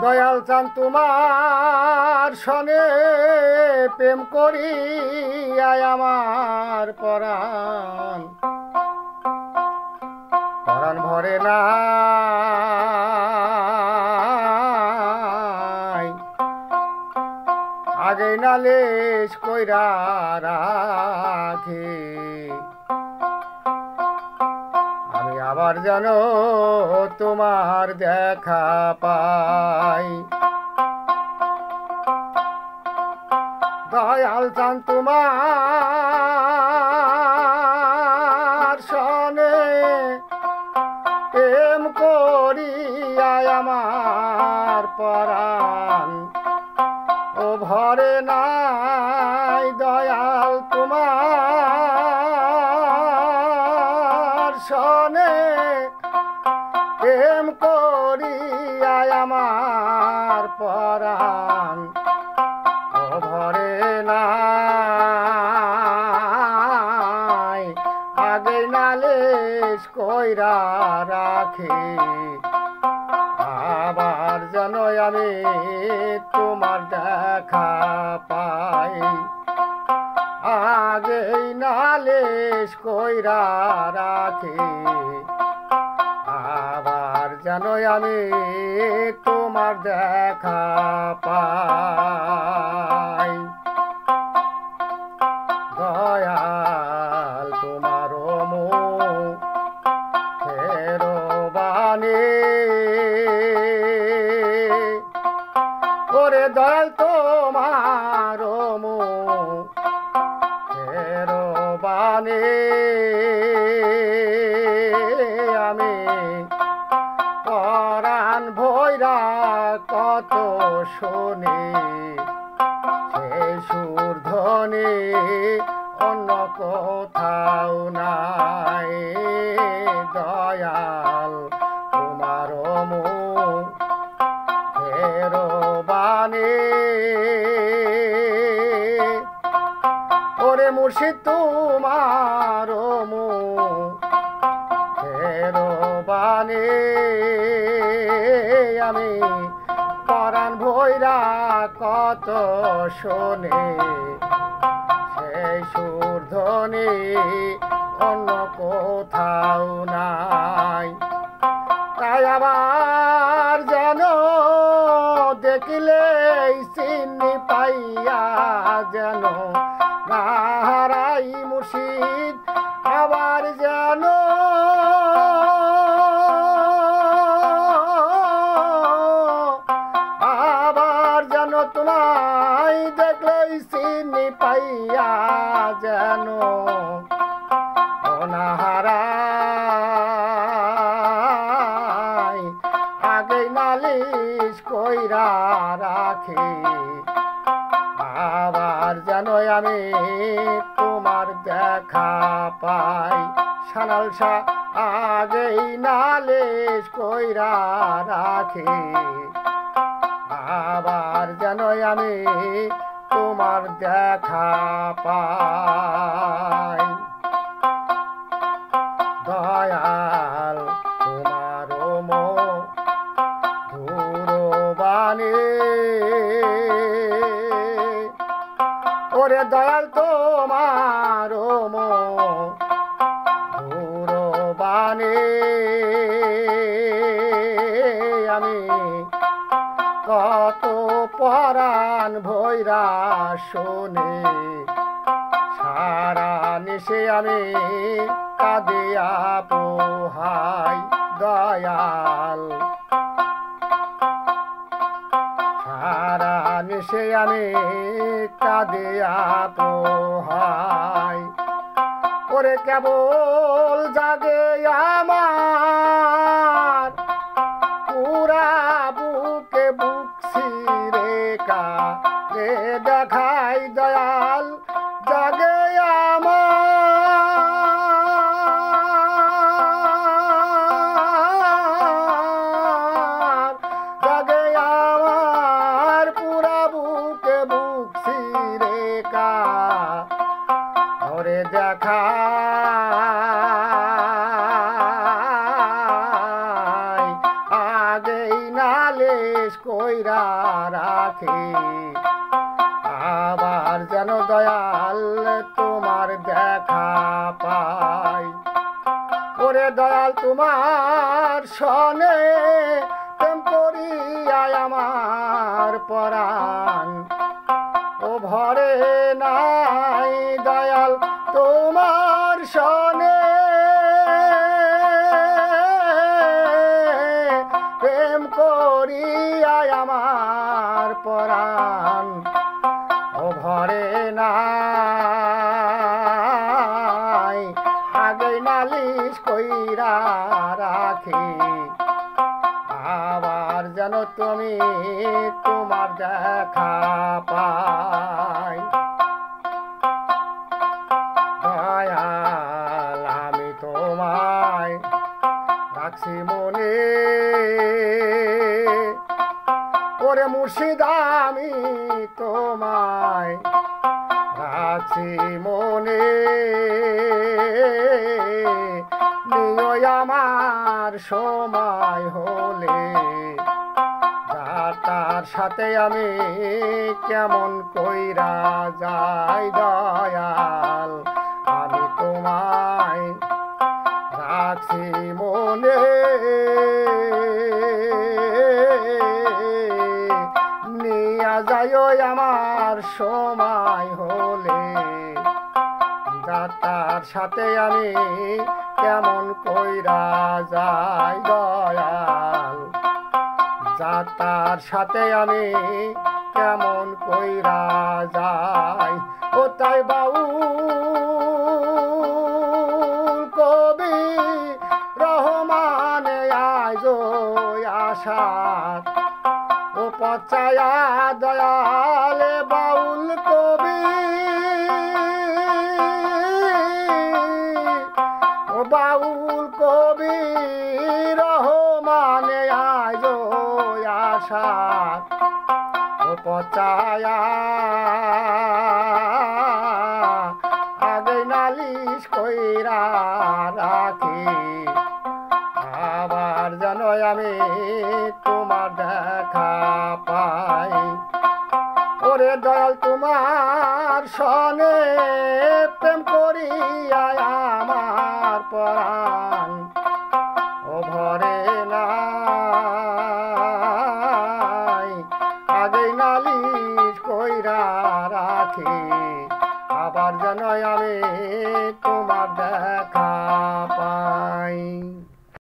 দয়াল চান তোমার সনে প্রেম করি আমার পরাণ পরাণ ভরে না আগে নালিশ কইরা রাখি আমি আবার যেন তোমার দেখা পাই। দয়াল চান তোমার সনে প্রেম করিয়া আমার পরাণ ও ভরে নাই দয়াল তোমার সনে প্রেম করিয়া আমার পরাণ ও ভরে নাই আগে নালিশ কইরা রাখি আবার যেন আমি তোমার দেখা পাই। আগেই নালিশ কইরা রাখি আবার যেন আমি তোমার দেখা পাই। দয়াল তোমার মুখের বাণী ওরে দয়াল তোমার মুখের বাণী আমি পরাণ ভৈরা কত শুনি সেই সুর ধ্বনি অন্য কোথাও নাই। দয়াল তোমার মুখের বাণী ওরে মুর্শিদ তোমার মুখের বাণী আমি পরাণ ভৈরা কত শোনে সেই সুর ধ্বনি অন্য কোথাও নাই। তাই আবার যেন দেখিলে চিনি পাইয়া যেন নাহারাই মুর্শিদ আবার যেন তোমায় দেখলেই চিনি পাইয়া যেন অনাহারাই আগে নালিশ কইরা রাখি আবার যেন আমি তোমার দেখা পাই। সানালসা আগেই নালিশ কইরা রাখি আবার যেন আমি তোমার দেখা পাই। দয়াল তোমার মধুর বাণী ওরে দয়াল তোমার মধুর বাণী আমি কত পরাণ ভৈরা শোনে সারা নিশে আমি কাঁদিয়া পোহাই। দয়াল সারা নিশে আমি কাঁদিয়া পোহাই ওরে কেবল জাগে আমার পুরা বুকে বুক ছিরেকা রে দেখাই দয়াল জাগে আমার জাগে আমার পুরা বুকে বুক ছিরেকা ওরে দেখা কইরা রাখি আবার যেন দয়াল তোমার দেখা পাই ওরে দয়াল তোমার সনে প্রেম করিয়া আমার পরাণ ও ভরে নাই দয়াল তোমার সনে প্রেম করিয়া আমার পরাণ ও ভরে নাই আগে নালিশ কইরা রাখি আবার যেন তুমি তোমার দেখা পাই দয়াল আমি তোমায় রাখছি মনে ওরে মুর্শিদ আমি তোমায় রাখছি মনে নিও আমার সময় হলে তার সাথে আমি কেমন কইরা যাই দয়াল আমি তোমায় রাখছি মনে নিয়া যাইও আমার সময় হলে যাতার সাথে আমি কেমন কইরা যাই দয়াল যাতার সাথে আমি কেমন কইরা যাই ও তাই বাউল কবি রহমানে আজ আশাত ও পচায়া দয়ালে বাউল কবি ও বাউল কবি রহমানে আজ আশাত ও পচায়া আগে নালিশ কইরা রাখি আবার যেন আমি তোমার দেখা পাই ওরে দয়াল তোমার সনে প্রেম করিয়া আমার পরাণ